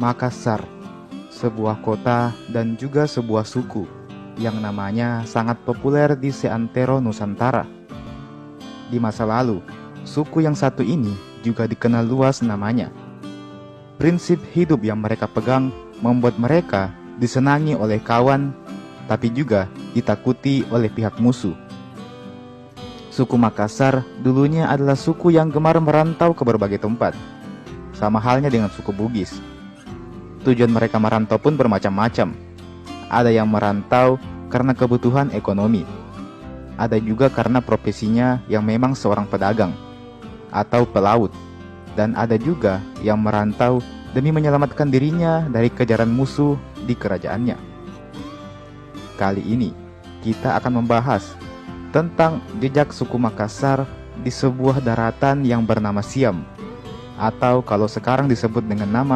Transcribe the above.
Makassar, sebuah kota dan juga sebuah suku yang namanya sangat populer di seantero Nusantara. Di masa lalu, suku yang satu ini juga dikenal luas namanya. Prinsip hidup yang mereka pegang membuat mereka disenangi oleh kawan, tapi juga ditakuti oleh pihak musuh. Suku Makassar dulunya adalah suku yang gemar merantau ke berbagai tempat, sama halnya dengan suku Bugis. Tujuan mereka merantau pun bermacam-macam. Ada yang merantau karena kebutuhan ekonomi, ada juga karena profesinya yang memang seorang pedagang atau pelaut, dan ada juga yang merantau demi menyelamatkan dirinya dari kejaran musuh di kerajaannya. Kali ini kita akan membahas tentang jejak suku Makassar di sebuah daratan yang bernama Siam, atau kalau sekarang disebut dengan nama